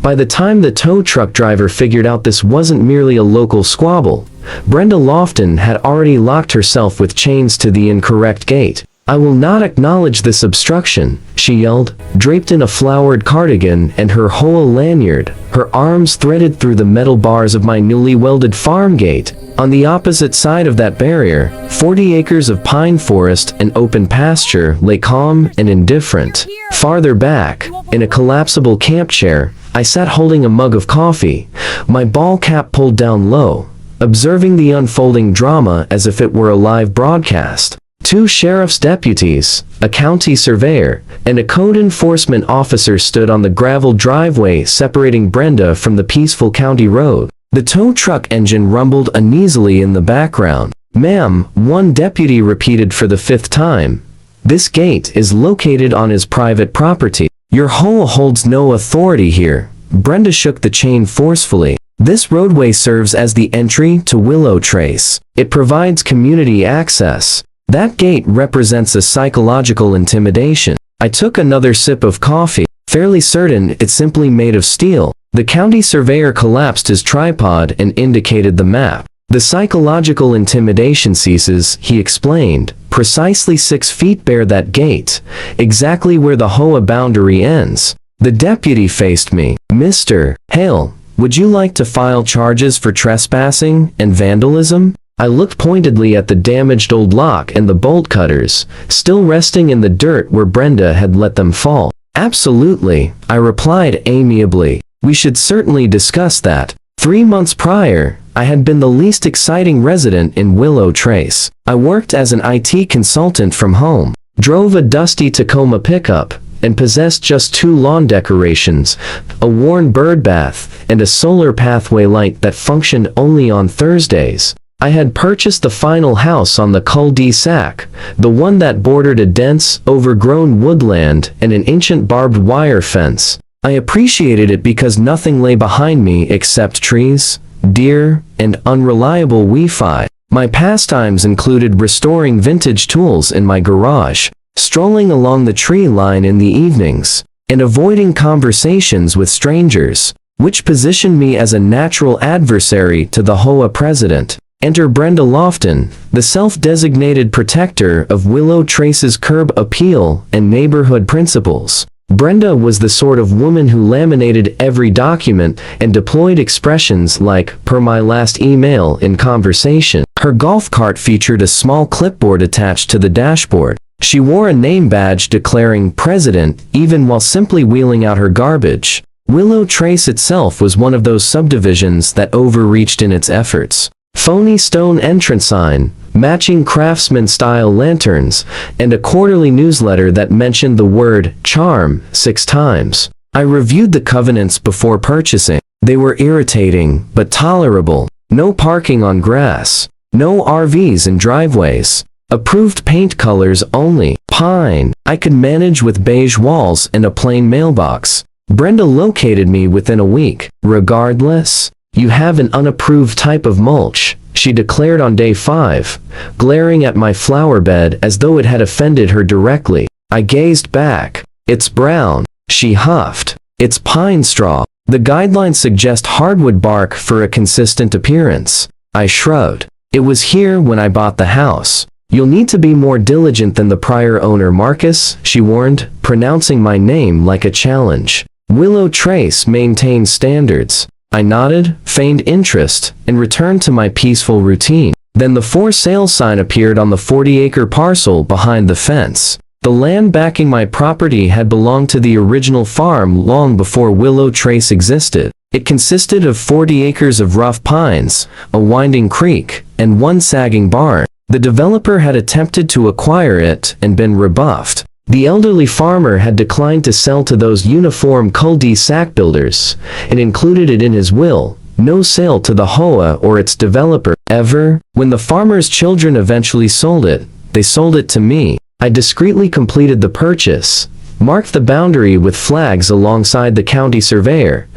By the time the tow truck driver figured out this wasn't merely a local squabble, Brenda Lofton had already locked herself with chains to the incorrect gate. "I will not acknowledge this obstruction," she yelled, draped in a flowered cardigan and her HOA lanyard, her arms threaded through the metal bars of my newly welded farm gate. On the opposite side of that barrier, 40 acres of pine forest and open pasture lay calm and indifferent. Farther back, in a collapsible camp chair, I sat holding a mug of coffee, my ball cap pulled down low, observing the unfolding drama as if it were a live broadcast. 2 sheriff's deputies, a county surveyor, and a code enforcement officer stood on the gravel driveway separating Brenda from the peaceful county road. The tow truck engine rumbled uneasily in the background. "Ma'am," one deputy repeated for the 5th time, "this gate is located on his private property. Your HOA holds no authority here." Brenda shook the chain forcefully. "This roadway serves as the entry to Willow Trace. It provides community access. That gate represents a psychological intimidation." I took another sip of coffee, fairly certain it's simply made of steel. The county surveyor collapsed his tripod and indicated the map. "The psychological intimidation ceases," he explained. "Precisely 6 feet bear that gate, exactly where the HOA boundary ends." The deputy faced me. "Mr. Hale, would you like to file charges for trespassing and vandalism?" I looked pointedly at the damaged old lock and the bolt cutters, still resting in the dirt where Brenda had let them fall. "Absolutely," I replied amiably. "We should certainly discuss that." 3 months prior, I had been the least exciting resident in Willow Trace. I worked as an IT consultant from home, drove a dusty Tacoma pickup, and possessed just 2 lawn decorations, a worn bird bath, and a solar pathway light that functioned only on Thursdays. I had purchased the final house on the cul-de-sac, the one that bordered a dense, overgrown woodland and an ancient barbed wire fence. I appreciated it because nothing lay behind me except trees, deer, and unreliable Wi-Fi. My pastimes included restoring vintage tools in my garage, strolling along the tree line in the evenings, and avoiding conversations with strangers, which positioned me as a natural adversary to the HOA president. Enter Brenda Lofton, the self-designated protector of Willow Trace's curb appeal and neighborhood principles. Brenda was the sort of woman who laminated every document and deployed expressions like "per my last email" in conversation. Her golf cart featured a small clipboard attached to the dashboard. She wore a name badge declaring "President" even while simply wheeling out her garbage. Willow Trace itself was one of those subdivisions that overreached in its efforts. Phony stone entrance sign, matching craftsman-style lanterns, and a quarterly newsletter that mentioned the word "charm" 6 times. I reviewed the covenants before purchasing. They were irritating, but tolerable. No parking on grass. No RVs in driveways. Approved paint colors only. Pine. I could manage with beige walls and a plain mailbox. Brenda located me within a week. "Regardless, you have an unapproved type of mulch," she declared on day 5, glaring at my flower bed as though it had offended her directly. I gazed back. "It's brown," she huffed. "It's pine straw. The guidelines suggest hardwood bark for a consistent appearance." I shrugged. "It was here when I bought the house." "You'll need to be more diligent than the prior owner, Marcus," she warned, pronouncing my name like a challenge. "Willow Trace maintains standards." I nodded, feigned interest, and returned to my peaceful routine. Then the for sale sign appeared on the 40-acre parcel behind the fence. The land backing my property had belonged to the original farm long before Willow Trace existed. It consisted of 40 acres of rough pines, a winding creek, and 1 sagging barn. The developer had attempted to acquire it and been rebuffed. The elderly farmer had declined to sell to those uniform cul-de-sac builders, and included it in his will, no sale to the HOA or its developer, ever. When the farmer's children eventually sold it, they sold it to me. I discreetly completed the purchase, marked the boundary with flags alongside the county surveyor,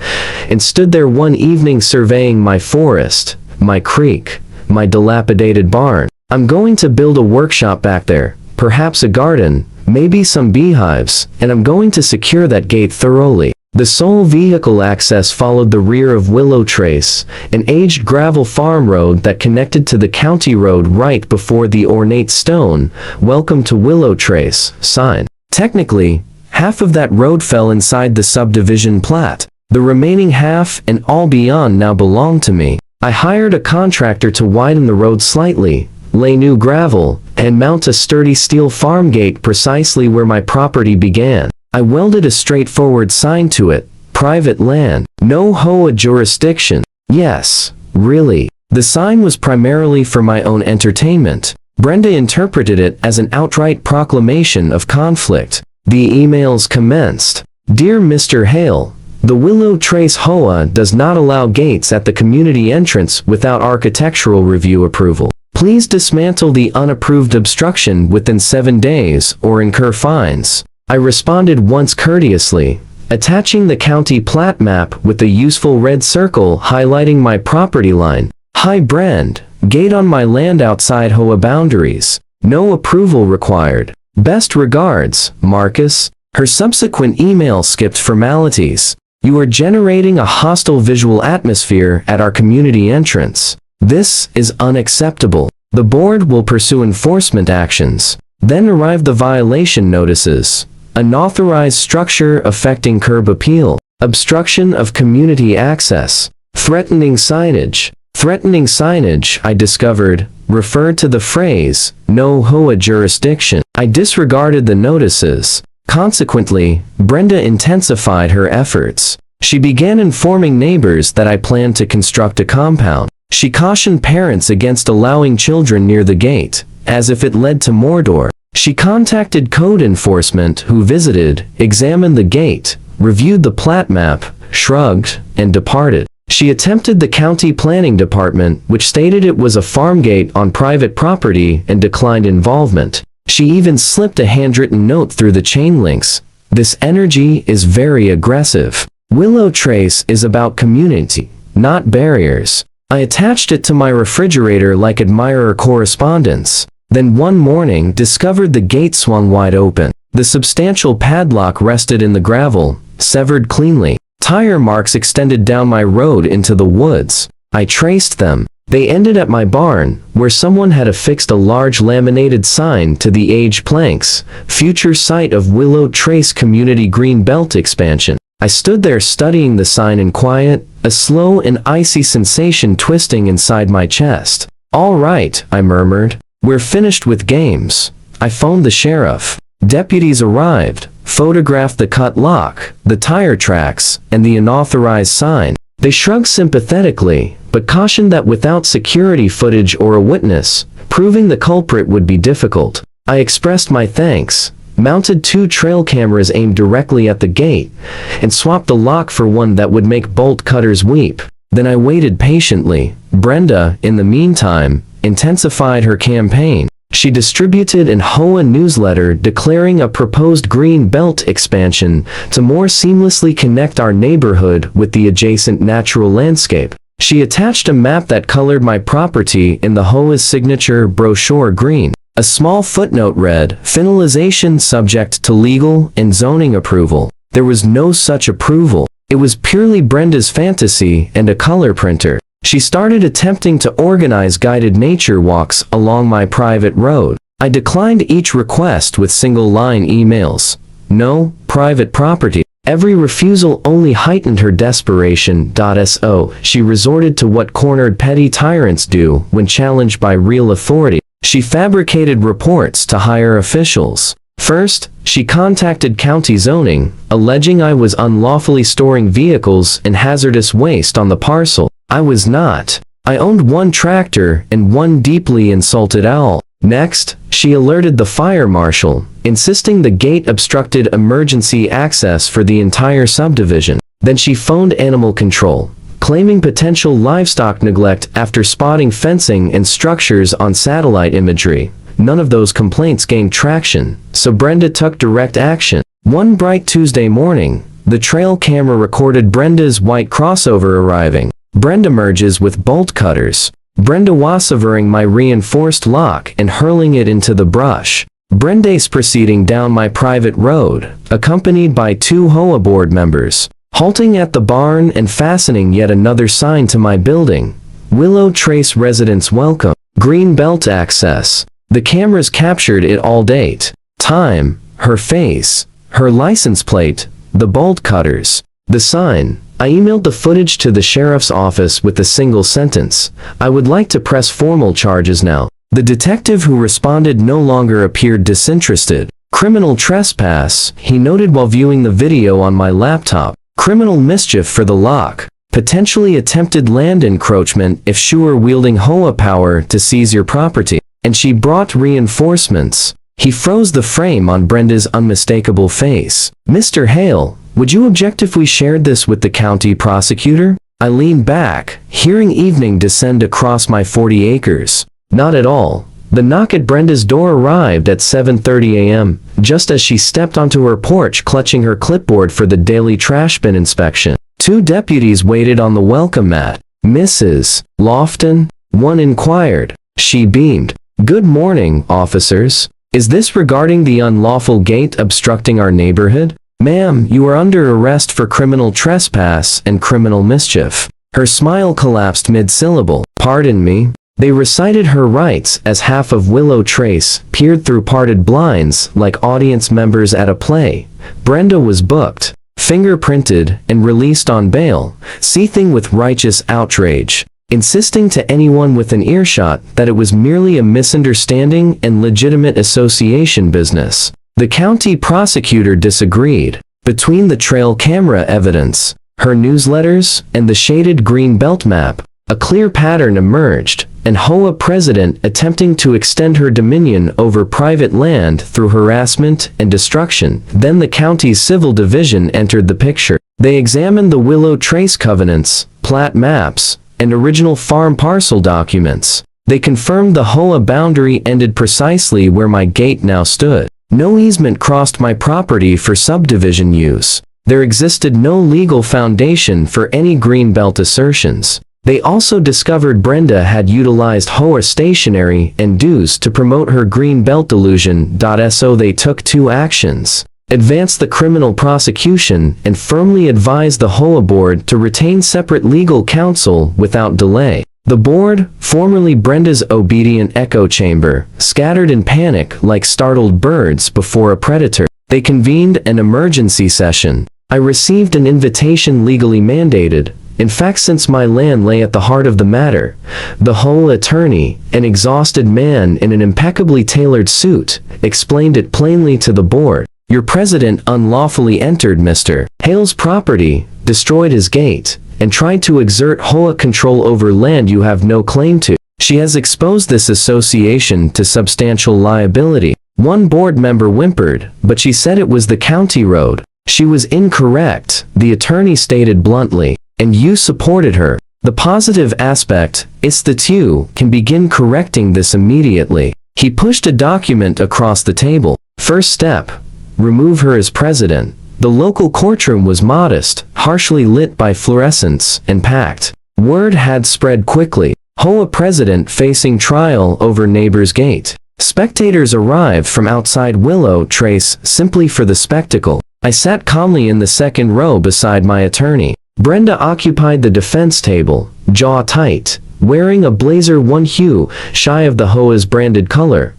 and stood there one evening surveying my forest, my creek, my dilapidated barn. "I'm going to build a workshop back there, perhaps a garden, maybe some beehives, and I'm going to secure that gate thoroughly." The sole vehicle access followed the rear of Willow Trace, an aged gravel farm road that connected to the county road right before the ornate stone, "Welcome to Willow Trace" sign. Technically, half of that road fell inside the subdivision plat. The remaining half and all beyond now belonged to me. I hired a contractor to widen the road slightly, lay new gravel, and mount a sturdy steel farm gate precisely where my property began. I welded a straightforward sign to it: "Private land, no HOA jurisdiction." Yes, really. The sign was primarily for my own entertainment. Brenda interpreted it as an outright proclamation of conflict. The emails commenced. "Dear Mr. Hale, the Willow Trace HOA does not allow gates at the community entrance without architectural review approval. Please dismantle the unapproved obstruction within 7 days or incur fines." I responded once courteously, attaching the county plat map with the useful red circle highlighting my property line. "Hi Brand, gate on my land outside HOA boundaries. No approval required. Best regards, Marcus." Her subsequent email skipped formalities. "You are generating a hostile visual atmosphere at our community entrance. This is unacceptable. The board will pursue enforcement actions." Then arrived the violation notices. Unauthorized structure affecting curb appeal. Obstruction of community access. Threatening signage. Threatening signage, I discovered, referred to the phrase, "no HOA jurisdiction." I disregarded the notices. Consequently, Brenda intensified her efforts. She began informing neighbors that I planned to construct a compound. She cautioned parents against allowing children near the gate, as if it led to Mordor. She contacted code enforcement who visited, examined the gate, reviewed the plat map, shrugged, and departed. She attempted the county planning department, which stated it was a farm gate on private property and declined involvement. She even slipped a handwritten note through the chain links. "This energy is very aggressive. Willow Trace is about community, not barriers." I attached it to my refrigerator like admirer correspondence. Then one morning discovered the gate swung wide open. The substantial padlock rested in the gravel, severed cleanly. Tire marks extended down my road into the woods. I traced them. They ended at my barn, where someone had affixed a large laminated sign to the aged planks, "Future site of Willow Trace Community Green Belt Expansion." I stood there studying the sign in quiet, a slow and icy sensation twisting inside my chest. "All right," I murmured. "We're finished with games." I phoned the sheriff. Deputies arrived, photographed the cut lock, the tire tracks, and the unauthorized sign. They shrugged sympathetically, but cautioned that without security footage or a witness, proving the culprit would be difficult. I expressed my thanks, mounted 2 trail cameras aimed directly at the gate, and swapped the lock for one that would make bolt cutters weep. Then I waited patiently. Brenda, in the meantime, intensified her campaign. She distributed an HOA newsletter declaring a proposed green belt expansion to more seamlessly connect our neighborhood with the adjacent natural landscape. She attached a map that colored my property in the HOA's signature brochure green. A small footnote read, "Finalization subject to legal and zoning approval." There was no such approval. It was purely Brenda's fantasy and a color printer. She started attempting to organize guided nature walks along my private road. I declined each request with single-line emails. "No, private property." Every refusal only heightened her desperation. So she resorted to what cornered petty tyrants do when challenged by real authority. She fabricated reports to higher officials. First, she contacted county zoning, alleging I was unlawfully storing vehicles and hazardous waste on the parcel. I was not. I owned 1 tractor and 1 deeply insulted owl. Next, she alerted the fire marshal, insisting the gate obstructed emergency access for the entire subdivision. Then she phoned animal control, claiming potential livestock neglect after spotting fencing and structures on satellite imagery. None of those complaints gained traction, so Brenda took direct action. One bright Tuesday morning, the trail camera recorded Brenda's white crossover arriving. Brenda merges with bolt cutters. Brenda wassevering my reinforced lock and hurling it into the brush. Brenda's proceeding down my private road, accompanied by 2 HOA board members. Halting at the barn and fastening yet another sign to my building. Willow Trace Residents Welcome. Green Belt Access. The cameras captured it all: date, time, her face, her license plate, the bolt cutters, the sign. I emailed the footage to the sheriff's office with a single sentence: I would like to press formal charges now. The detective who responded no longer appeared disinterested. Criminal trespass, he noted while viewing the video on my laptop. Criminal mischief for the lock. Potentially attempted land encroachment if sure wielding HOA power to seize your property. And she brought reinforcements. He froze the frame on Brenda's unmistakable face. Mr. Hale, would you object if we shared this with the county prosecutor? I leaned back, hearing evening descend across my 40 acres. Not at all. The knock at Brenda's door arrived at 7:30 a.m., just as she stepped onto her porch clutching her clipboard for the daily trash bin inspection. 2 deputies waited on the welcome mat. Mrs. Lofton? One inquired. She beamed. Good morning, officers. Is this regarding the unlawful gate obstructing our neighborhood? Ma'am, you are under arrest for criminal trespass and criminal mischief. Her smile collapsed mid-syllable. Pardon me? They recited her rights as half of Willow Trace peered through parted blinds like audience members at a play. Brenda was booked, fingerprinted, and released on bail, seething with righteous outrage, insisting to anyone within earshot that it was merely a misunderstanding and legitimate association business. The county prosecutor disagreed. Between the trail camera evidence, her newsletters, and the shaded green belt map, a clear pattern emerged: an HOA president attempting to extend her dominion over private land through harassment and destruction. Then the county's civil division entered the picture. They examined the Willow Trace covenants, plat maps, and original farm parcel documents. They confirmed the HOA boundary ended precisely where my gate now stood. No easement crossed my property for subdivision use. There existed no legal foundation for any greenbelt assertions. They also discovered Brenda had utilized HOA stationery and dues to promote her greenbelt delusion. So they took 2 actions: advance the criminal prosecution and firmly advise the HOA board to retain separate legal counsel without delay. The board, formerly Brenda's obedient echo chamber, scattered in panic like startled birds before a predator. They convened an emergency session. I received an invitation legally mandated. In fact, since my land lay at the heart of the matter, the HOA attorney, an exhausted man in an impeccably tailored suit, explained it plainly to the board. Your president unlawfully entered Mr. Hale's property, destroyed his gate, and tried to exert HOA control over land you have no claim to. She has exposed this association to substantial liability. One board member whimpered, but she said it was the county road. She was incorrect, the attorney stated bluntly, and you supported her. The positive aspect is that you can begin correcting this immediately. He pushed a document across the table. First step: remove her as president. The local courtroom was modest, harshly lit by fluorescents, and packed. Word had spread quickly. HOA president facing trial over neighbor's gate. Spectators arrived from outside Willow Trace simply for the spectacle. I sat calmly in the second row beside my attorney. Brenda occupied the defense table, jaw tight, wearing a blazer one hue shy of the HOA's branded color.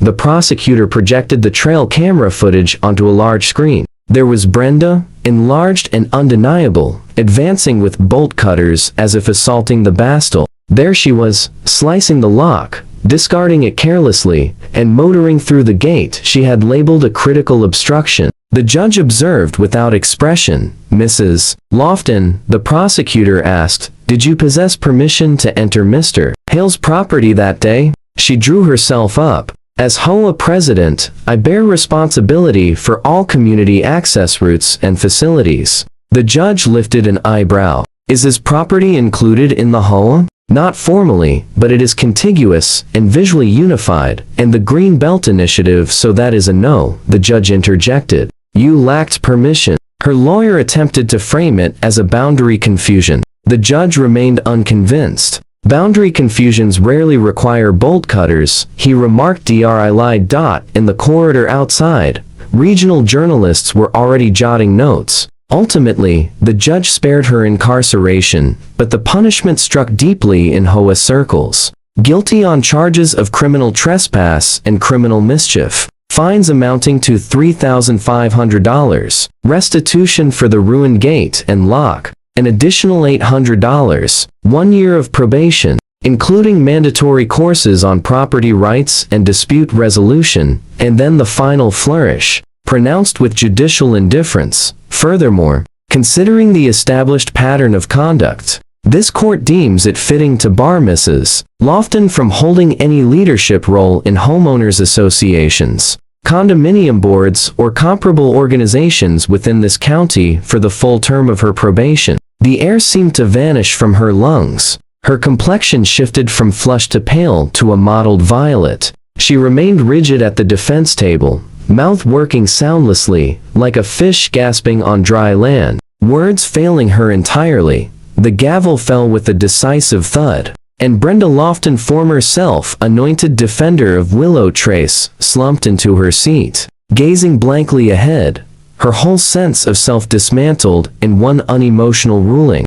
The prosecutor projected the trail camera footage onto a large screen. There was Brenda, enlarged and undeniable, advancing with bolt cutters as if assaulting the Bastille. There she was, slicing the lock, discarding it carelessly, and motoring through the gate she had labeled a critical obstruction. The judge observed without expression. Mrs. Lofton, the prosecutor asked, did you possess permission to enter Mr. Hale's property that day? She drew herself up. As HOA president, I bear responsibility for all community access routes and facilities. The judge lifted an eyebrow. Is his property included in the HOA? Not formally, but it is contiguous and visually unified, and the Green Belt Initiative, so that is a no, the judge interjected. You lacked permission. Her lawyer attempted to frame it as a boundary confusion. The judge remained unconvinced. Boundary confusions rarely require bolt cutters, he remarked. I lied. In the corridor outside, regional journalists were already jotting notes. Ultimately, the judge spared her incarceration, but the punishment struck deeply in HOA circles. Guilty on charges of criminal trespass and criminal mischief. Fines amounting to $3,500. Restitution for the ruined gate and lock. An additional $800. 1 year of probation, including mandatory courses on property rights and dispute resolution, and then the final flourish, pronounced with judicial indifference. Furthermore, considering the established pattern of conduct, this court deems it fitting to bar Mrs. Lofton from holding any leadership role in homeowners associations, condominium boards, or comparable organizations within this county for the full term of her probation. The air seemed to vanish from her lungs. Her complexion shifted from flushed to pale to a mottled violet. She remained rigid at the defense table, mouth working soundlessly, like a fish gasping on dry land, words failing her entirely. The gavel fell with a decisive thud, and Brenda Lofton, former self-anointed defender of Willow Trace, slumped into her seat, gazing blankly ahead, her whole sense of self dismantled in one unemotional ruling.